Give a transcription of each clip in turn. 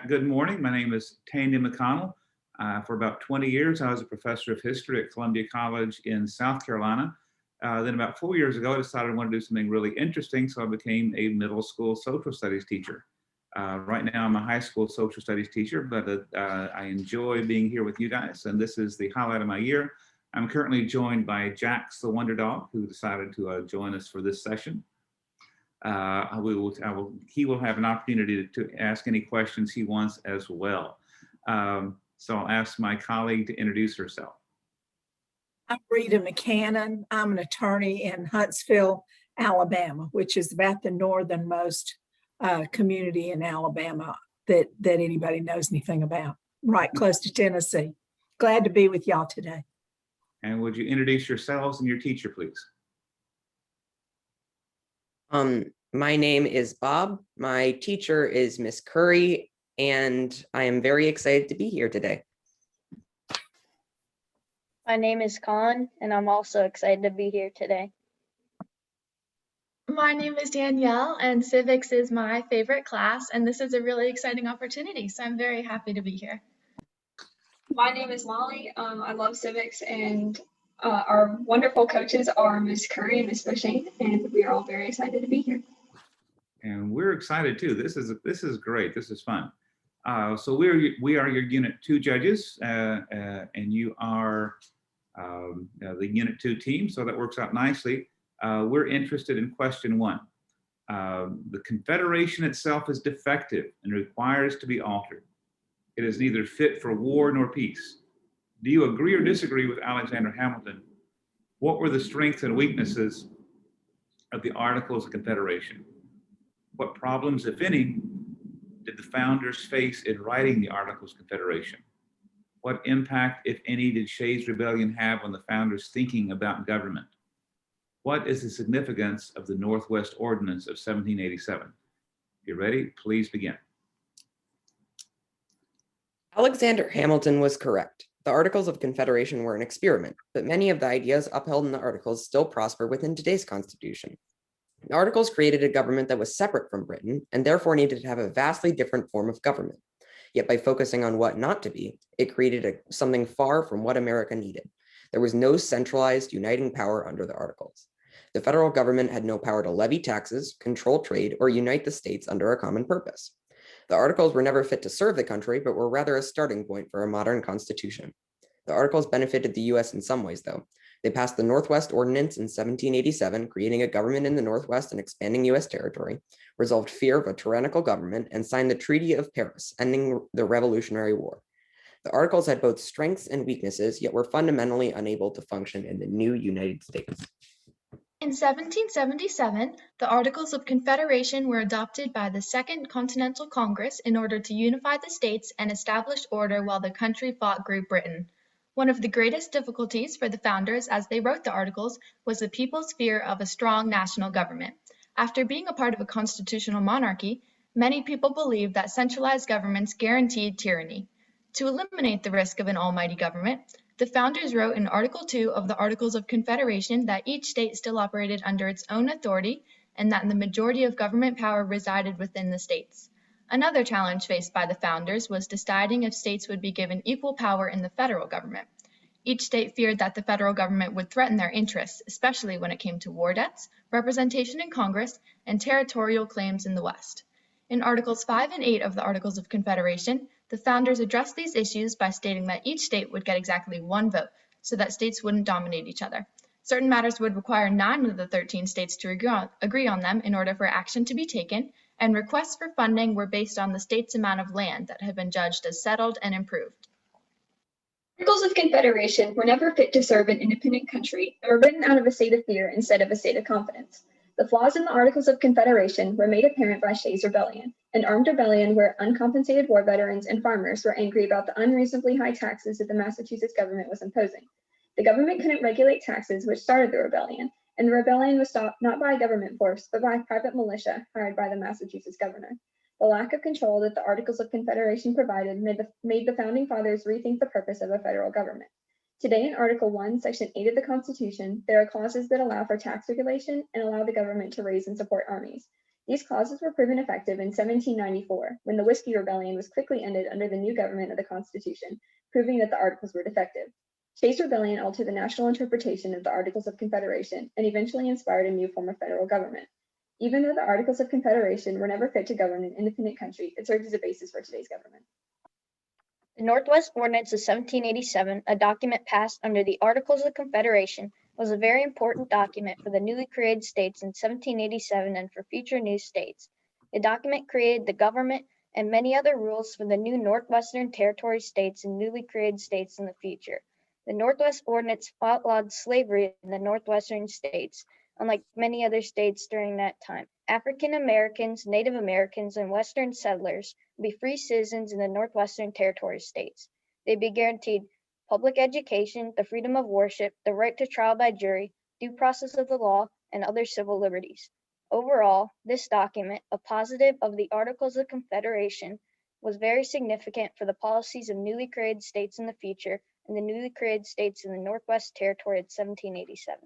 Good morning. My name is Tandy McConnell. For about 20 years, I was a professor of history at Columbia College in South Carolina. Then about 4 years ago, I decided I wanted to do something really interesting, so I became a middle school social studies teacher. Right now, I'm a high school social studies teacher, but I enjoy being here with you guys, and this is the highlight of my year. I'm currently joined by Jax the Wonder Dog, who decided to join us for this session. He will have an opportunity to ask any questions he wants as well. So I'll ask my colleague to introduce herself. I'm Rita McCannon. I'm an attorney in Huntsville, Alabama, which is about the northernmost community in Alabama that anybody knows anything about, right close to Tennessee. Glad to be with y'all today. And would you introduce yourselves and your teacher, please? My name is Bob. My teacher is Miss Curry, and I am very excited to be here today. My name is Con, and I'm also excited to be here today. My name is Danielle, and civics is my favorite class, and this is a really exciting opportunity, so I'm very happy to be here. My name is Molly. I love civics, and our wonderful coaches are Miss Curry and Miss Bushing, and we are all very excited to be here. And we're excited too. This is great. This is fun. So we are your Unit 2 judges, and you are the Unit 2 team, so that works out nicely. We're interested in question 1. The Confederation itself is defective and requires to be altered. It is neither fit for war nor peace. Do you agree or disagree with Alexander Hamilton? What were the strengths and weaknesses of the Articles of Confederation? What problems, if any, did the founders face in writing the Articles of Confederation? What impact, if any, did Shays' Rebellion have on the founders' thinking about government? What is the significance of the Northwest Ordinance of 1787? If you're ready, please begin. Alexander Hamilton was correct. The Articles of Confederation were an experiment, but many of the ideas upheld in the Articles still prosper within today's Constitution. The Articles created a government that was separate from Britain and therefore needed to have a vastly different form of government. Yet by focusing on what not to be, it created something far from what America needed. There was no centralized uniting power under the Articles. The federal government had no power to levy taxes, control trade, or unite the states under a common purpose. The Articles were never fit to serve the country, but were rather a starting point for a modern constitution. The Articles benefited the US in some ways, though. They passed the Northwest Ordinance in 1787, creating a government in the Northwest and expanding US territory, resolved fear of a tyrannical government, and signed the Treaty of Paris, ending the Revolutionary War. The Articles had both strengths and weaknesses, yet were fundamentally unable to function in the new United States. In 1777, the Articles of Confederation were adopted by the Second Continental Congress in order to unify the states and establish order while the country fought Great Britain. One of the greatest difficulties for the founders as they wrote the Articles was the people's fear of a strong national government. After being a part of a constitutional monarchy, many people believed that centralized governments guaranteed tyranny. To eliminate the risk of an almighty government, the founders wrote in Article 2 of the Articles of Confederation that each state still operated under its own authority and that the majority of government power resided within the states. Another challenge faced by the founders was deciding if states would be given equal power in the federal government. Each state feared that the federal government would threaten their interests, especially when it came to war debts, representation in Congress, and territorial claims in the West. In Articles 5 and 8 of the Articles of Confederation, the founders addressed these issues by stating that each state would get exactly 1 vote, so that states wouldn't dominate each other. Certain matters would require 9 of the 13 states to agree on them in order for action to be taken, and requests for funding were based on the state's amount of land that had been judged as settled and improved. Articles of Confederation were never fit to serve an independent country and were written out of a state of fear instead of a state of confidence. The flaws in the Articles of Confederation were made apparent by Shays' Rebellion, an armed rebellion where uncompensated war veterans and farmers were angry about the unreasonably high taxes that the Massachusetts government was imposing. The government couldn't regulate taxes, which started the rebellion, and the rebellion was stopped not by a government force, but by a private militia hired by the Massachusetts governor. The lack of control that the Articles of Confederation provided made the Founding Fathers rethink the purpose of a federal government. Today in Article 1, Section 8 of the Constitution, there are clauses that allow for tax regulation and allow the government to raise and support armies. These clauses were proven effective in 1794, when the Whiskey Rebellion was quickly ended under the new government of the Constitution, proving that the Articles were defective. Shays' Rebellion altered the national interpretation of the Articles of Confederation and eventually inspired a new form of federal government. Even though the Articles of Confederation were never fit to govern an independent country, it served as a basis for today's government. The Northwest Ordinance of 1787, a document passed under the Articles of Confederation, was a very important document for the newly created states in 1787 and for future new states. The document created the government and many other rules for the new Northwestern Territory states and newly created states in the future. The Northwest Ordinance outlawed slavery in the Northwestern states, unlike many other states during that time. African Americans, Native Americans, and Western settlers would be free citizens in the Northwestern Territory states. They'd be guaranteed public education, the freedom of worship, the right to trial by jury, due process of the law, and other civil liberties. Overall, this document, a positive of the Articles of Confederation, was very significant for the policies of newly created states in the future and the newly created states in the Northwest Territory of 1787.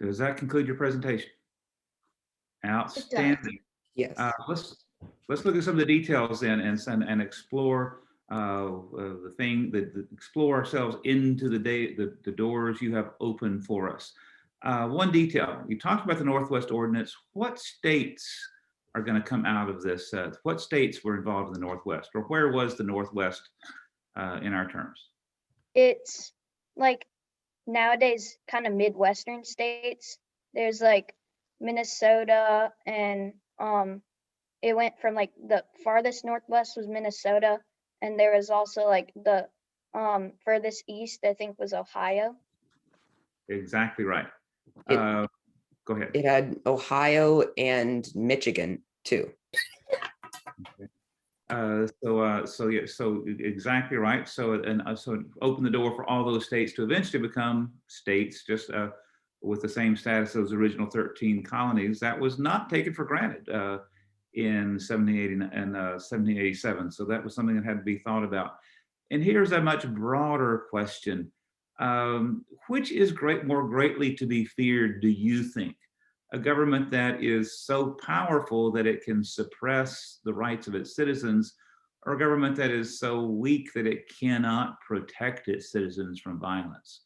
Does that conclude your presentation? Outstanding. Yes. Let's look at some of the details then and explore explore ourselves into the doors you have opened for us. One detail, you talked about the Northwest Ordinance. What states are going to come out of this? What states were involved in the Northwest, or where was the Northwest in our terms? It's like nowadays kind of Midwestern states. There's like Minnesota, and it went from like the farthest northwest was Minnesota, and there was also like the furthest east, I think, was Ohio. Exactly right. It- Go ahead. It had Ohio and Michigan too. So exactly right. So it opened the door for all those states to eventually become states, just with the same status as those original 13 colonies. That was not taken for granted in 1780 and 1787. So that was something that had to be thought about. And here's a much broader question. Which is more greatly to be feared, do you think? A government that is so powerful that it can suppress the rights of its citizens, or a government that is so weak that it cannot protect its citizens from violence?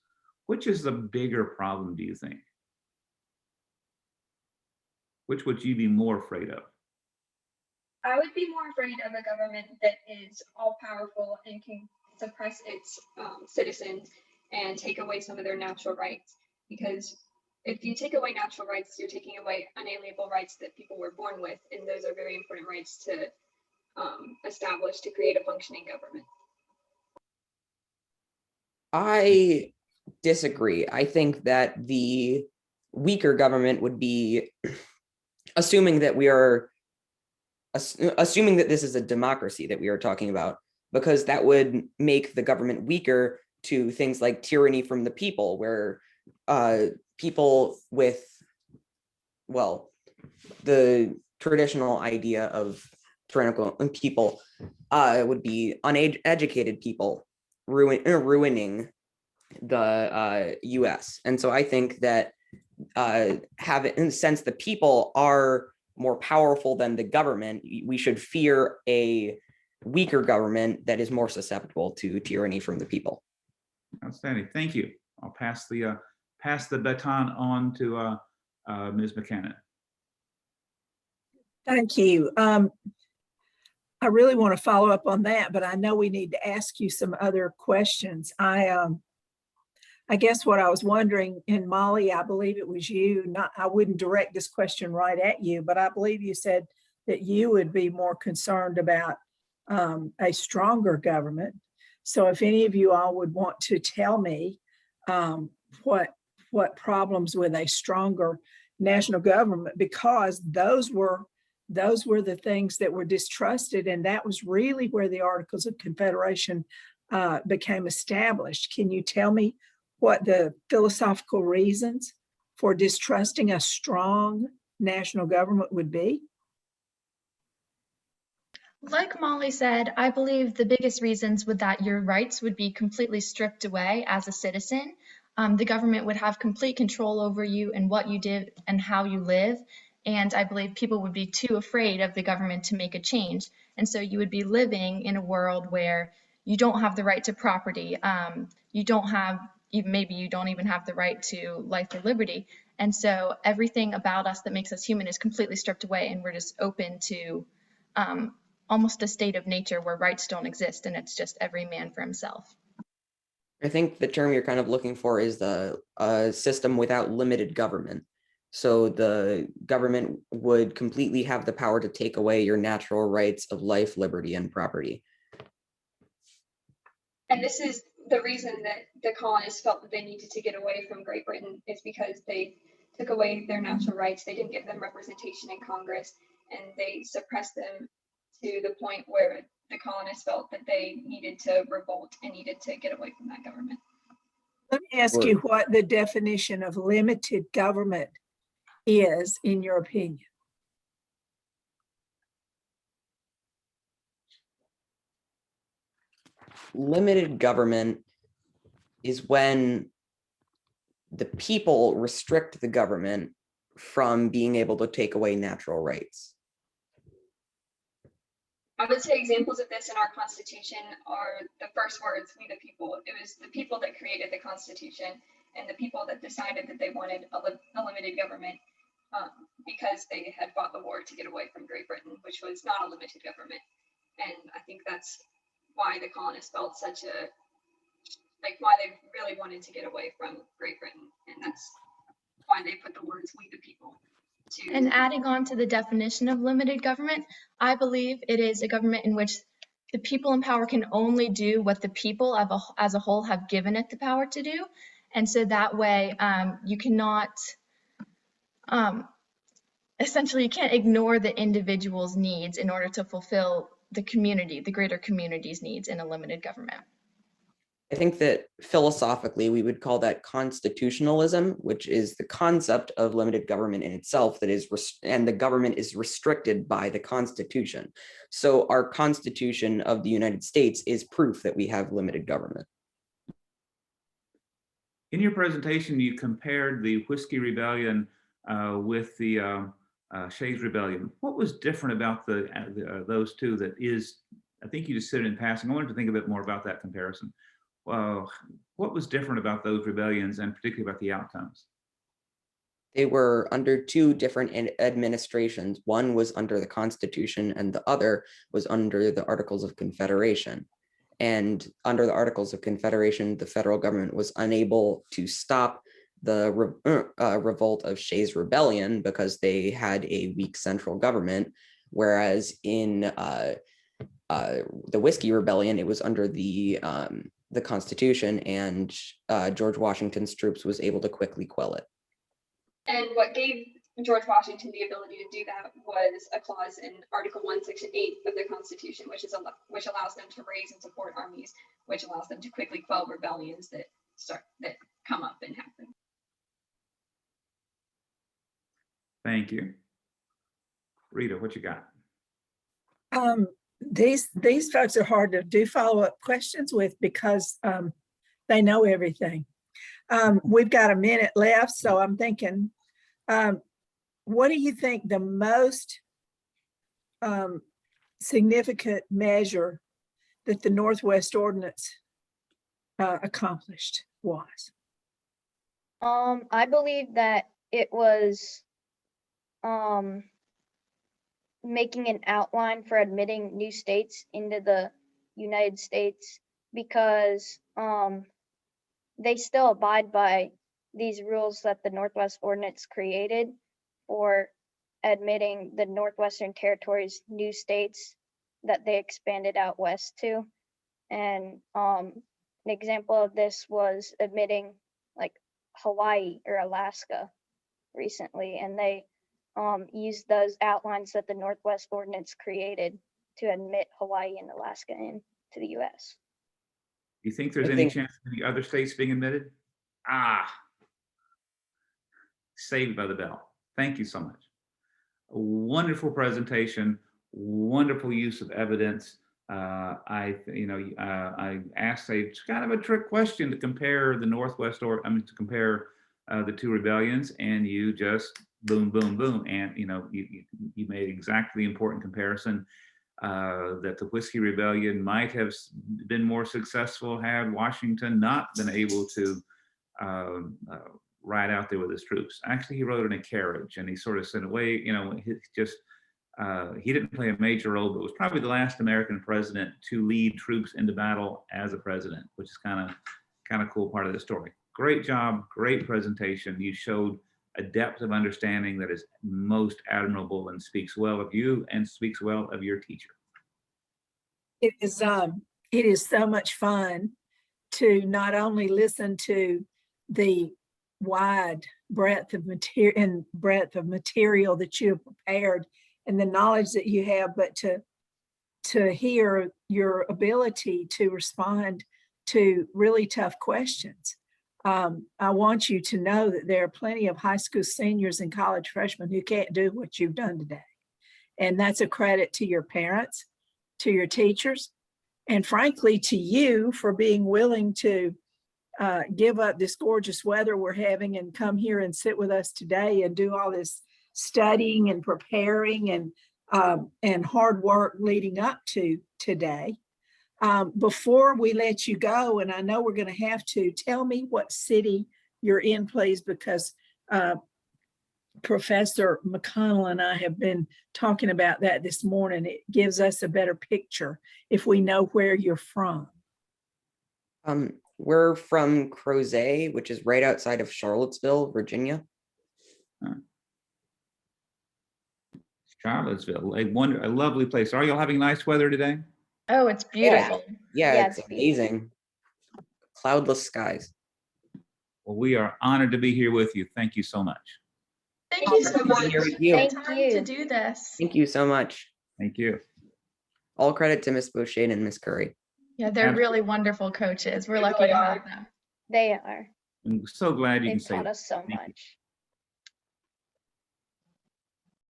Which is the bigger problem, do you think? Which would you be more afraid of? I would be more afraid of a government that is all powerful and can suppress its citizens and take away some of their natural rights. Because if you take away natural rights, you're taking away unalienable rights that people were born with, and those are very important rights to establish to create a functioning government. I disagree. I think that the weaker government would be assuming that this is a democracy that we are talking about, because that would make the government weaker to things like tyranny from the people, where people with, well, the traditional idea of tyrannical people would be uneducated people ruining the US. And so I think that since the people are more powerful than the government, we should fear a weaker government that is more susceptible to tyranny from the people. Outstanding. Thank you. I'll pass the baton on to Ms. McCannon. Thank you. I really want to follow up on that, but I know we need to ask you some other questions. I guess what I was wondering, and Molly, I believe it was you, I wouldn't direct this question right at you, but I believe you said that you would be more concerned about a stronger government. So if any of you all would want to tell me what problems with a stronger national government, because those were the things that were distrusted, and that was really where the Articles of Confederation became established. Can you tell me what the philosophical reasons for distrusting a strong national government would be? Like Molly said, I believe the biggest reasons would that your rights would be completely stripped away as a citizen. the government would have complete control over you and what you did and how you live. And I believe people would be too afraid of the government to make a change. And so you would be living in a world where you don't have the right to property. You don't have, maybe you don't even have the right to life or liberty. And so everything about us that makes us human is completely stripped away, and we're just open to almost a state of nature where rights don't exist, and it's just every man for himself. I think the term you're kind of looking for is the system without limited government. So the government would completely have the power to take away your natural rights of life, liberty, and property. And this is the reason that the colonists felt that they needed to get away from Great Britain, is because they took away their natural rights. They didn't give them representation in Congress, and they suppressed them to the point where the colonists felt that they needed to revolt and needed to get away from that government. Let me ask you what the definition of limited government is, in your opinion. Limited government is when the people restrict the government from being able to take away natural rights. I would say examples of this in our Constitution are the first words, "we the people." It was the people that created the Constitution, and the people that decided that they wanted a limited government because they had fought the war to get away from Great Britain, which was not a limited government. And I think that's why the colonists felt such a, like, why they really wanted to get away from Great Britain. And that's why they put the words "we the people." And adding on to the definition of limited government, I believe it is a government in which the people in power can only do what the people as a whole have given it the power to do. And so that way you cannot, essentially you can't ignore the individual's needs in order to fulfill the community, the greater community's needs in a limited government. I think that philosophically, we would call that constitutionalism, which is the concept of limited government in itself that is, and the government is restricted by the Constitution. So our Constitution of the United States is proof that we have limited government. In your presentation, you compared the Whiskey Rebellion with the Shays Rebellion. What was different about those two that is, I think you just said it in passing. I wanted to think a bit more about that comparison. What was different about those rebellions, and particularly about the outcomes? They were under two different administrations. One was under the Constitution and the other was under the Articles of Confederation. And under the Articles of Confederation, the federal government was unable to stop the revolt of Shays Rebellion because they had a weak central government, whereas in the Whiskey Rebellion, it was under the Constitution, and George Washington's troops was able to quickly quell it. And what gave George Washington the ability to do that was a clause in Article 1, Section 8 of the Constitution, which allows them to raise and support armies, which allows them to quickly quell rebellions that come up and happen. Thank you. Rita, what you got? These folks are hard to do follow-up questions with because they know everything. We've got a minute left, so I'm thinking, what do you think the most significant measure that the Northwest Ordinance accomplished was? I believe that it was making an outline for admitting new states into the United States, because they still abide by these rules that the Northwest Ordinance created for admitting the Northwestern Territories new states that they expanded out west to. And an example of this was admitting like Hawaii or Alaska recently, and they used those outlines that the Northwest Ordinance created to admit Hawaii and Alaska into the U.S. Do you think there's any chance of the other states being admitted? Saved by the bell. Thank you so much. A wonderful presentation, wonderful use of evidence. I asked a kind of a trick question to compare the Northwest, or I mean, to compare the two rebellions, and you just boom, boom, boom, and you made exactly the important comparison that the Whiskey Rebellion might have been more successful had Washington not been able to ride out there with his troops. Actually, he rode in a carriage, and he sort of said, "Away, he didn't play a major role, but was probably the last American president to lead troops into battle as a president," which is kind of cool part of the story. Great job, great presentation. You showed a depth of understanding that is most admirable and speaks well of you and speaks well of your teacher. It is so much fun to not only listen to the wide breadth of material that you have prepared and the knowledge that you have, but to hear your ability to respond to really tough questions. I want you to know that there are plenty of high school seniors and college freshmen who can't do what you've done today. And that's a credit to your parents, to your teachers, and frankly, to you for being willing to give up this gorgeous weather we're having and come here and sit with us today and do all this studying and preparing and hard work leading up to today. Before we let you go, and I know we're going to have to, tell me what city you're in, please, because Professor McConnell and I have been talking about that this morning. It gives us a better picture if we know where you're from. We're from Crozet, which is right outside of Charlottesville, Virginia. Charlottesville, a lovely place. Are y'all having nice weather today? Oh, it's beautiful. Yeah, it's it's amazing. Cloudless skies. Well, we are honored to be here with you. Thank you so much. Thank you so much. Here with for you. the Thank time you. to do this. Thank you so much. Thank you. All credit to Miss Beauchesne and Miss Curry. Yeah, they're really wonderful coaches. We're lucky to have them. They are. I'm so glad you can They've say taught us so thank you. much.